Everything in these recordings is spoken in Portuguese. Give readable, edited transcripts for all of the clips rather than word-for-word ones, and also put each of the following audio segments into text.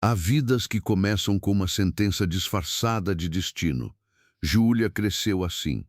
Há vidas que começam com uma sentença disfarçada de destino. Júlia cresceu assim.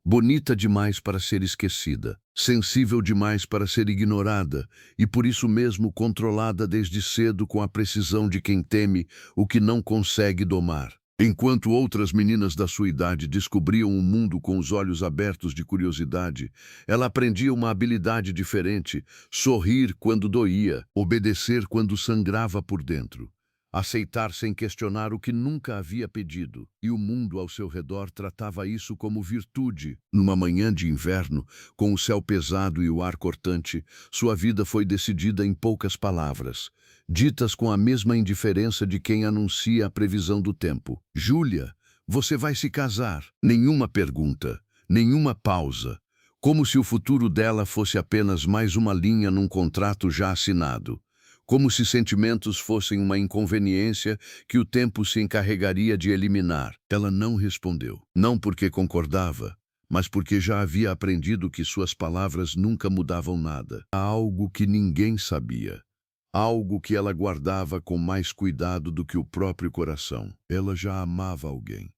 Bonita demais para ser esquecida, sensível demais para ser ignorada e por isso mesmo controlada desde cedo com a precisão de quem teme o que não consegue domar. Enquanto outras meninas da sua idade descobriam o mundo com os olhos abertos de curiosidade, ela aprendia uma habilidade diferente: sorrir quando doía, obedecer quando sangrava por dentro. Aceitar sem questionar o que nunca havia pedido, e o mundo ao seu redor tratava isso como virtude. Numa manhã de inverno, com o céu pesado e o ar cortante, sua vida foi decidida em poucas palavras, ditas com a mesma indiferença de quem anuncia a previsão do tempo. Júlia, você vai se casar. Nenhuma pergunta, nenhuma pausa, como se o futuro dela fosse apenas mais uma linha num contrato já assinado. Como se sentimentos fossem uma inconveniência que o tempo se encarregaria de eliminar. Ela não respondeu. Não porque concordava, mas porque já havia aprendido que suas palavras nunca mudavam nada. Há algo que ninguém sabia. Algo que ela guardava com mais cuidado do que o próprio coração. Ela já amava alguém.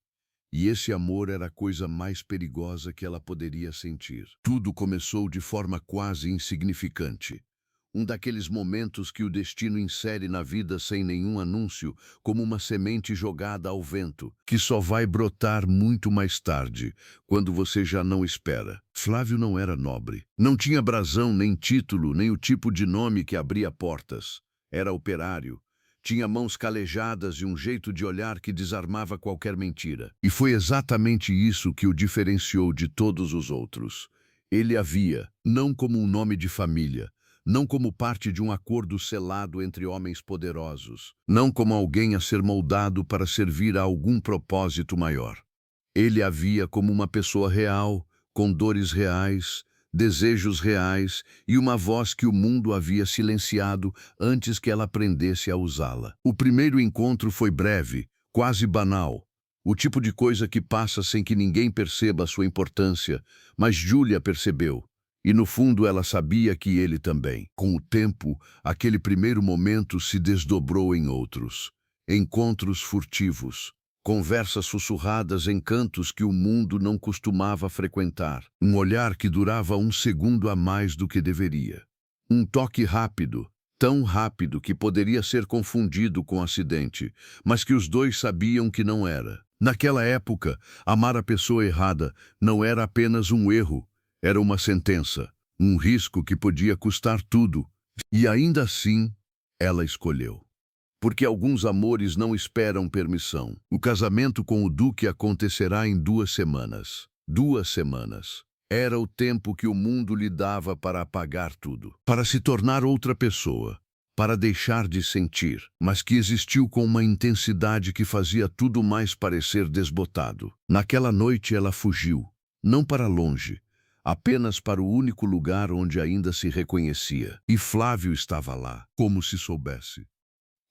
E esse amor era a coisa mais perigosa que ela poderia sentir. Tudo começou de forma quase insignificante. Um daqueles momentos que o destino insere na vida sem nenhum anúncio, como uma semente jogada ao vento, que só vai brotar muito mais tarde, quando você já não espera. Flávio não era nobre. Não tinha brasão, nem título, nem o tipo de nome que abria portas. Era operário. Tinha mãos calejadas e um jeito de olhar que desarmava qualquer mentira. E foi exatamente isso que o diferenciou de todos os outros. Ele a via, não como um nome de família, não como parte de um acordo selado entre homens poderosos, não como alguém a ser moldado para servir a algum propósito maior. Ele a via como uma pessoa real, com dores reais, desejos reais e uma voz que o mundo havia silenciado antes que ela aprendesse a usá-la. O primeiro encontro foi breve, quase banal, o tipo de coisa que passa sem que ninguém perceba a sua importância, mas Júlia percebeu. E no fundo ela sabia que ele também. Com o tempo, aquele primeiro momento se desdobrou em outros. Encontros furtivos, conversas sussurradas em cantos que o mundo não costumava frequentar. Um olhar que durava um segundo a mais do que deveria. Um toque rápido, tão rápido que poderia ser confundido com acidente, mas que os dois sabiam que não era. Naquela época, amar a pessoa errada não era apenas um erro, era uma sentença, um risco que podia custar tudo. E ainda assim, ela escolheu. Porque alguns amores não esperam permissão. O casamento com o Duque acontecerá em 2 semanas. 2 semanas. Era o tempo que o mundo lhe dava para apagar tudo. Para se tornar outra pessoa. Para deixar de sentir. Mas que existiu com uma intensidade que fazia tudo mais parecer desbotado. Naquela noite ela fugiu. Não para longe. Apenas para o único lugar onde ainda se reconhecia. E Flávio estava lá, como se soubesse.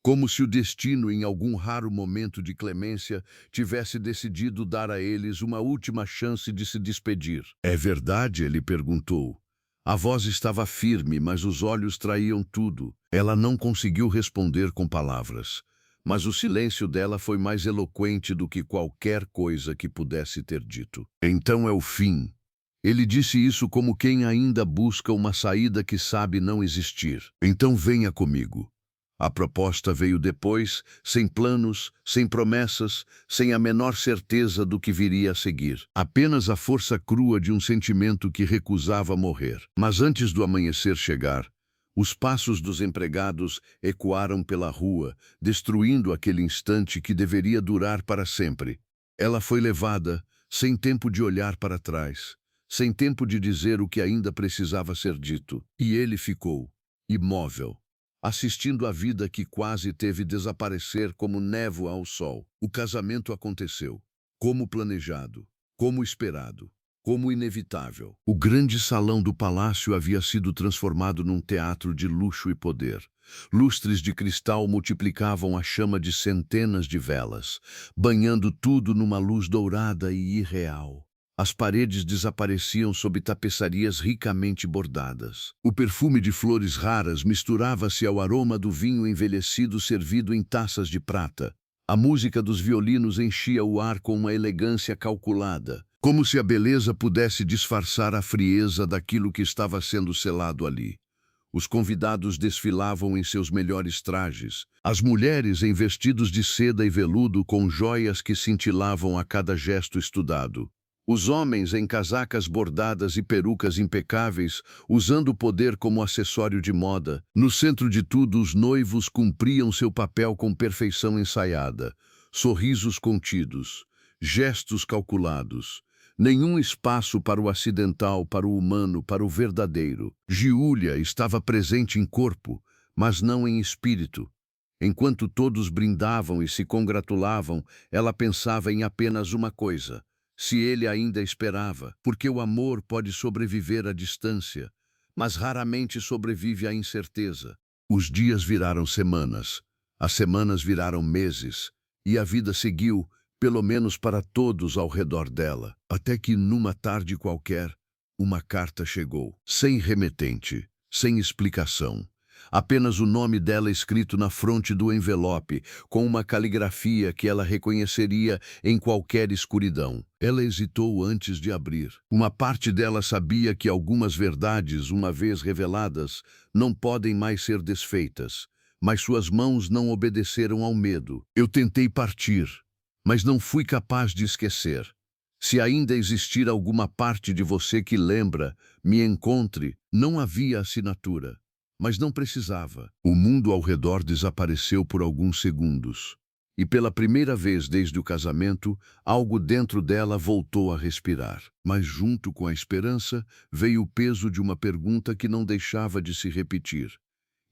Como se o destino, em algum raro momento de clemência, tivesse decidido dar a eles uma última chance de se despedir. É verdade? Ele perguntou. A voz estava firme, mas os olhos traíam tudo. Ela não conseguiu responder com palavras. Mas o silêncio dela foi mais eloquente do que qualquer coisa que pudesse ter dito. Então é o fim. Ele disse isso como quem ainda busca uma saída que sabe não existir. Então venha comigo. A proposta veio depois, sem planos, sem promessas, sem a menor certeza do que viria a seguir. Apenas a força crua de um sentimento que recusava morrer. Mas antes do amanhecer chegar, os passos dos empregados ecoaram pela rua, destruindo aquele instante que deveria durar para sempre. Ela foi levada, sem tempo de olhar para trás, sem tempo de dizer o que ainda precisava ser dito. E ele ficou, imóvel, assistindo a vida que quase teve desaparecer como névoa ao sol. O casamento aconteceu, como planejado, como esperado, como inevitável. O grande salão do palácio havia sido transformado num teatro de luxo e poder. Lustres de cristal multiplicavam a chama de centenas de velas, banhando tudo numa luz dourada e irreal. As paredes desapareciam sob tapeçarias ricamente bordadas. O perfume de flores raras misturava-se ao aroma do vinho envelhecido servido em taças de prata. A música dos violinos enchia o ar com uma elegância calculada, como se a beleza pudesse disfarçar a frieza daquilo que estava sendo selado ali. Os convidados desfilavam em seus melhores trajes, as mulheres em vestidos de seda e veludo com joias que cintilavam a cada gesto estudado. Os homens em casacas bordadas e perucas impecáveis, usando o poder como acessório de moda. No centro de tudo, os noivos cumpriam seu papel com perfeição ensaiada. Sorrisos contidos, gestos calculados. Nenhum espaço para o acidental, para o humano, para o verdadeiro. Giulia estava presente em corpo, mas não em espírito. Enquanto todos brindavam e se congratulavam, ela pensava em apenas uma coisa: se ele ainda esperava, porque o amor pode sobreviver à distância, mas raramente sobrevive à incerteza. Os dias viraram semanas, as semanas viraram meses, e a vida seguiu, pelo menos para todos ao redor dela, até que numa tarde qualquer, uma carta chegou, sem remetente, sem explicação. Apenas o nome dela escrito na fronte do envelope, com uma caligrafia que ela reconheceria em qualquer escuridão. Ela hesitou antes de abrir. Uma parte dela sabia que algumas verdades, uma vez reveladas, não podem mais ser desfeitas, mas suas mãos não obedeceram ao medo. Eu tentei partir, mas não fui capaz de esquecer. Se ainda existir alguma parte de você que lembra, me encontre. Não havia assinatura. Mas não precisava. O mundo ao redor desapareceu por alguns segundos. E pela primeira vez desde o casamento, algo dentro dela voltou a respirar. Mas junto com a esperança, veio o peso de uma pergunta que não deixava de se repetir.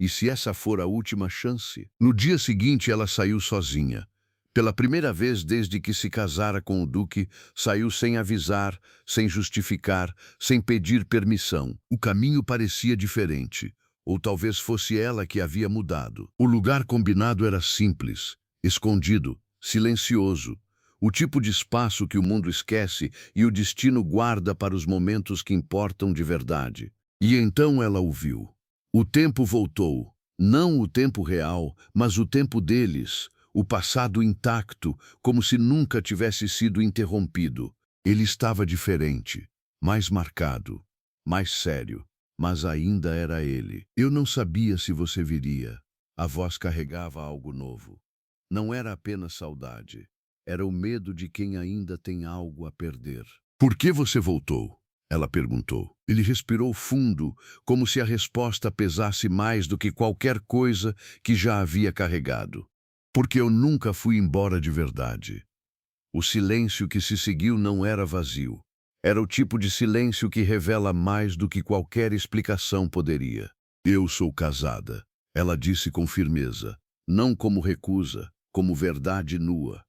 E se essa for a última chance? No dia seguinte, ela saiu sozinha. Pela primeira vez desde que se casara com o Duque, saiu sem avisar, sem justificar, sem pedir permissão. O caminho parecia diferente. Ou talvez fosse ela que havia mudado. O lugar combinado era simples, escondido, silencioso. O tipo de espaço que o mundo esquece e o destino guarda para os momentos que importam de verdade. E então ela o viu. O tempo voltou. Não o tempo real, mas o tempo deles. O passado intacto, como se nunca tivesse sido interrompido. Ele estava diferente, mais marcado, mais sério. Mas ainda era ele. Eu não sabia se você viria. A voz carregava algo novo. Não era apenas saudade. Era o medo de quem ainda tem algo a perder. Por que você voltou? Ela perguntou. Ele respirou fundo, como se a resposta pesasse mais do que qualquer coisa que já havia carregado. Porque eu nunca fui embora de verdade. O silêncio que se seguiu não era vazio. Era o tipo de silêncio que revela mais do que qualquer explicação poderia. Eu sou casada, ela disse com firmeza, não como recusa, como verdade nua.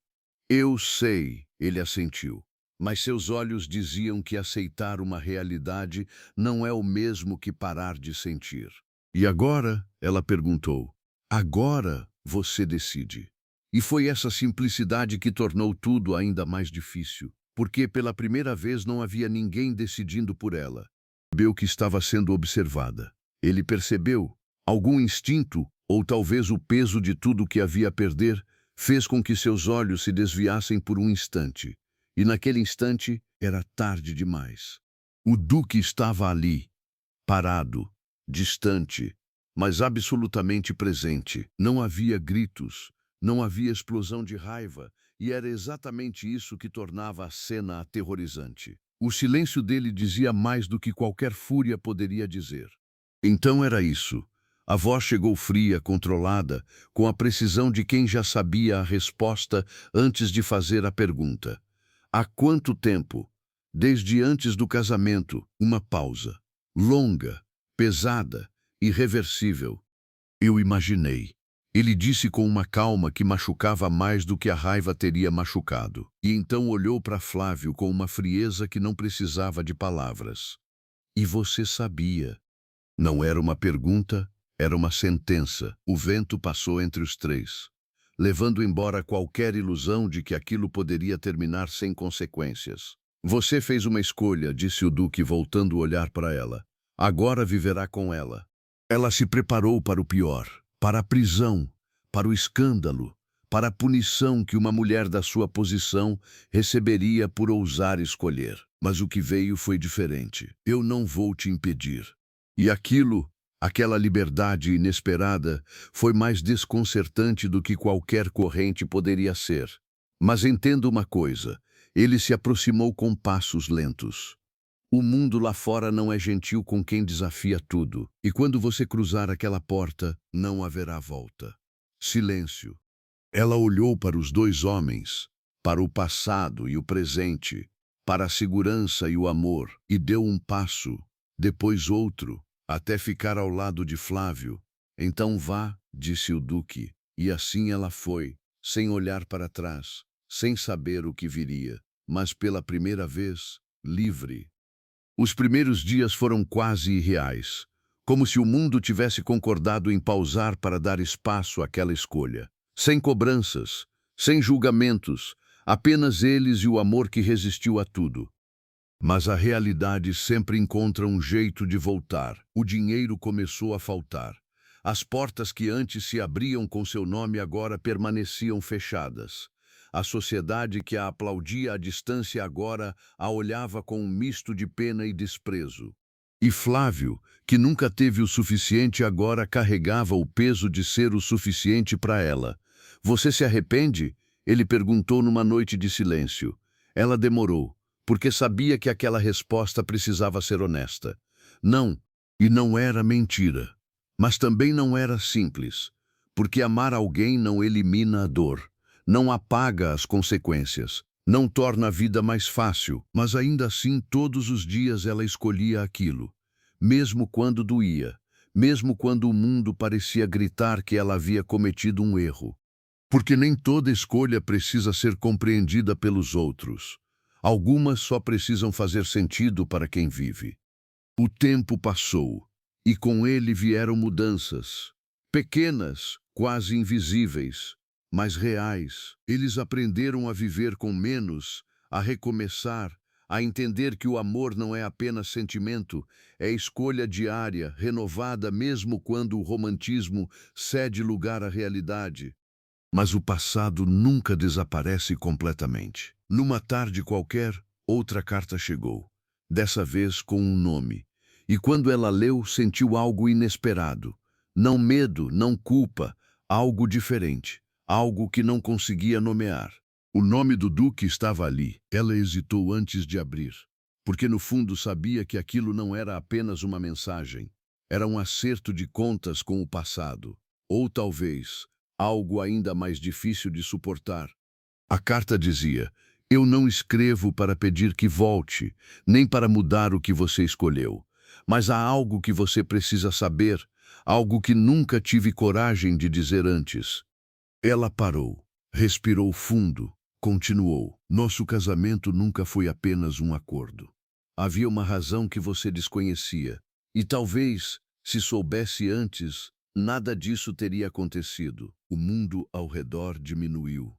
Eu sei, ele assentiu, mas seus olhos diziam que aceitar uma realidade não é o mesmo que parar de sentir. E agora? Ela perguntou. Agora você decide. E foi essa simplicidade que tornou tudo ainda mais difícil. Porque pela primeira vez não havia ninguém decidindo por ela. Percebeu que estava sendo observada. Ele percebeu. Algum instinto, ou talvez o peso de tudo que havia a perder, fez com que seus olhos se desviassem por um instante. E naquele instante era tarde demais. O Duque estava ali, parado, distante, mas absolutamente presente. Não havia gritos, não havia explosão de raiva, e era exatamente isso que tornava a cena aterrorizante. O silêncio dele dizia mais do que qualquer fúria poderia dizer. Então era isso. A voz chegou fria, controlada, com a precisão de quem já sabia a resposta antes de fazer a pergunta. Há quanto tempo? Desde antes do casamento, uma pausa. Longa, pesada, irreversível. Eu imaginei. Ele disse com uma calma que machucava mais do que a raiva teria machucado. E então olhou para Flávio com uma frieza que não precisava de palavras. E você sabia? Não era uma pergunta, era uma sentença. O vento passou entre os três, levando embora qualquer ilusão de que aquilo poderia terminar sem consequências. Você fez uma escolha, disse o Duque, voltando o olhar para ela. Agora viverá com ela. Ela se preparou para o pior, para a prisão, para o escândalo, para a punição que uma mulher da sua posição receberia por ousar escolher. Mas o que veio foi diferente. Eu não vou te impedir. E aquela liberdade inesperada, foi mais desconcertante do que qualquer corrente poderia ser. Mas entenda uma coisa, ele se aproximou com passos lentos. O mundo lá fora não é gentil com quem desafia tudo, e quando você cruzar aquela porta, não haverá volta. Silêncio. Ela olhou para os dois homens, para o passado e o presente, para a segurança e o amor, e deu um passo, depois outro, até ficar ao lado de Flávio. Então vá, disse o Duque, e assim ela foi, sem olhar para trás, sem saber o que viria, mas pela primeira vez, livre. Os primeiros dias foram quase irreais, como se o mundo tivesse concordado em pausar para dar espaço àquela escolha. Sem cobranças, sem julgamentos, apenas eles e o amor que resistiu a tudo. Mas a realidade sempre encontra um jeito de voltar. O dinheiro começou a faltar. As portas que antes se abriam com seu nome agora permaneciam fechadas. A sociedade que a aplaudia à distância agora a olhava com um misto de pena e desprezo. E Flávio, que nunca teve o suficiente, agora carregava o peso de ser o suficiente para ela. Você se arrepende? Ele perguntou numa noite de silêncio. Ela demorou, porque sabia que aquela resposta precisava ser honesta. Não, e não era mentira. Mas também não era simples, porque amar alguém não elimina a dor, não apaga as consequências, não torna a vida mais fácil, mas ainda assim todos os dias ela escolhia aquilo, mesmo quando doía, mesmo quando o mundo parecia gritar que ela havia cometido um erro. Porque nem toda escolha precisa ser compreendida pelos outros. Algumas só precisam fazer sentido para quem vive. O tempo passou, e com ele vieram mudanças. Pequenas, quase invisíveis, mas reais. Eles aprenderam a viver com menos, a recomeçar, a entender que o amor não é apenas sentimento, é escolha diária, renovada mesmo quando o romantismo cede lugar à realidade. Mas o passado nunca desaparece completamente. Numa tarde qualquer, outra carta chegou, dessa vez com um nome. E quando ela leu, sentiu algo inesperado. Não medo, não culpa, algo diferente, algo que não conseguia nomear. O nome do Duque estava ali. Ela hesitou antes de abrir, porque no fundo sabia que aquilo não era apenas uma mensagem. Era um acerto de contas com o passado. Ou talvez algo ainda mais difícil de suportar. A carta dizia: eu não escrevo para pedir que volte, nem para mudar o que você escolheu. Mas há algo que você precisa saber, algo que nunca tive coragem de dizer antes. Ela parou, respirou fundo, continuou. Nosso casamento nunca foi apenas um acordo. Havia uma razão que você desconhecia, e talvez, se soubesse antes, nada disso teria acontecido. O mundo ao redor diminuiu.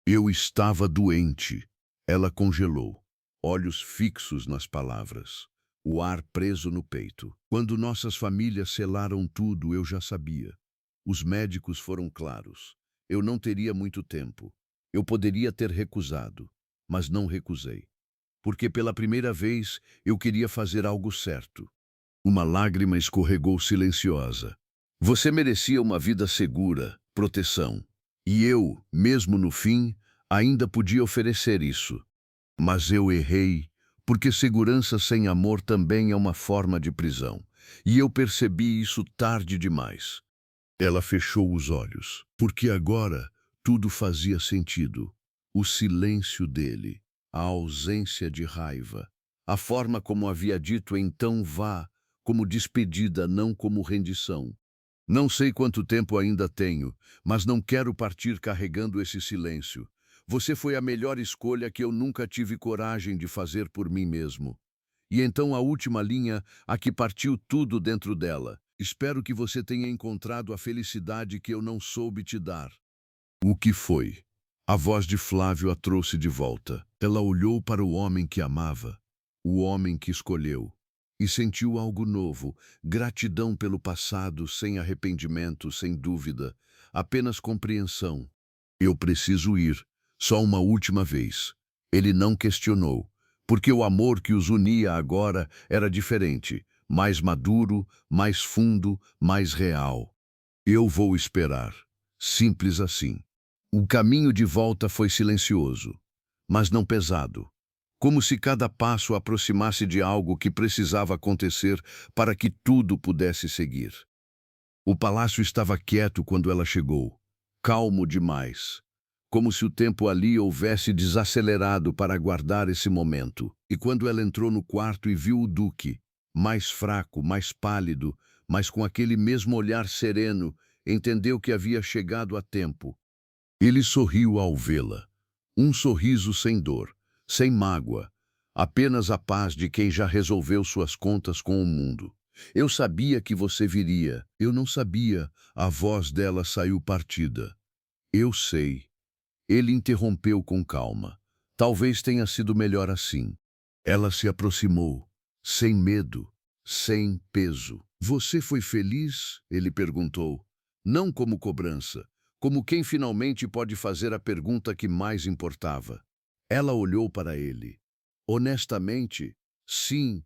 Eu estava doente. Ela congelou, olhos fixos nas palavras, o ar preso no peito. Quando nossas famílias selaram tudo, eu já sabia. Os médicos foram claros. Eu não teria muito tempo. Eu poderia ter recusado, mas não recusei. Porque pela primeira vez eu queria fazer algo certo. Uma lágrima escorregou silenciosa. Você merecia uma vida segura, proteção. E eu, mesmo no fim, ainda podia oferecer isso. Mas eu errei, porque segurança sem amor também é uma forma de prisão. E eu percebi isso tarde demais. Ela fechou os olhos, porque agora tudo fazia sentido. O silêncio dele, a ausência de raiva, a forma como havia dito então vá, como despedida, não como rendição. Não sei quanto tempo ainda tenho, mas não quero partir carregando esse silêncio. Você foi a melhor escolha que eu nunca tive coragem de fazer por mim mesmo. E então a última linha, a que partiu tudo dentro dela. Espero que você tenha encontrado a felicidade que eu não soube te dar. O que foi? A voz de Flávio a trouxe de volta. Ela olhou para o homem que amava, o homem que escolheu, e sentiu algo novo, gratidão pelo passado, sem arrependimento, sem dúvida, apenas compreensão. Eu preciso ir, só uma última vez. Ele não questionou, porque o amor que os unia agora era diferente, mais maduro, mais fundo, mais real. Eu vou esperar. Simples assim. O caminho de volta foi silencioso, mas não pesado, como se cada passo aproximasse de algo que precisava acontecer para que tudo pudesse seguir. O palácio estava quieto quando ela chegou, calmo demais, como se o tempo ali houvesse desacelerado para aguardar esse momento. E quando ela entrou no quarto e viu o duque, mais fraco, mais pálido, mas com aquele mesmo olhar sereno, entendeu que havia chegado a tempo. Ele sorriu ao vê-la. Um sorriso sem dor, sem mágoa, apenas a paz de quem já resolveu suas contas com o mundo. Eu sabia que você viria. Eu não sabia. A voz dela saiu partida. Eu sei. Ele interrompeu com calma. Talvez tenha sido melhor assim. Ela se aproximou, sem medo, sem peso. Você foi feliz? Ele perguntou. Não como cobrança, como quem finalmente pode fazer a pergunta que mais importava. Ela olhou para ele. Honestamente, sim.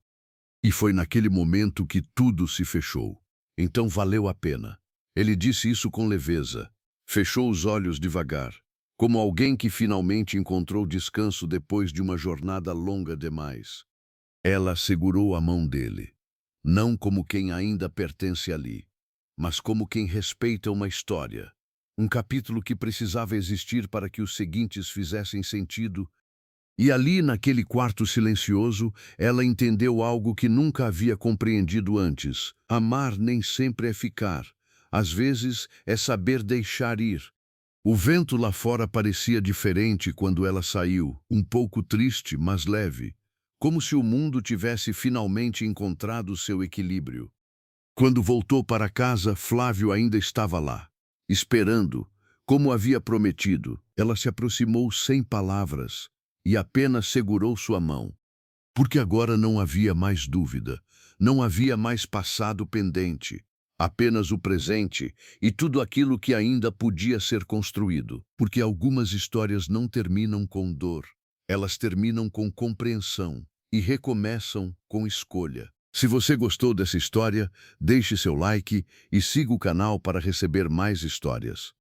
E foi naquele momento que tudo se fechou. Então valeu a pena. Ele disse isso com leveza. Fechou os olhos devagar, como alguém que finalmente encontrou descanso depois de uma jornada longa demais. Ela segurou a mão dele, não como quem ainda pertence ali, mas como quem respeita uma história, um capítulo que precisava existir para que os seguintes fizessem sentido. E ali, naquele quarto silencioso, ela entendeu algo que nunca havia compreendido antes. Amar nem sempre é ficar. Às vezes, é saber deixar ir. O vento lá fora parecia diferente quando ela saiu, um pouco triste, mas leve, como se o mundo tivesse finalmente encontrado seu equilíbrio. Quando voltou para casa, Flávio ainda estava lá, esperando, como havia prometido. Ela se aproximou sem palavras e apenas segurou sua mão, porque agora não havia mais dúvida, não havia mais passado pendente, apenas o presente e tudo aquilo que ainda podia ser construído, porque algumas histórias não terminam com dor, elas terminam com compreensão e recomeçam com escolha. Se você gostou dessa história, deixe seu like e siga o canal para receber mais histórias.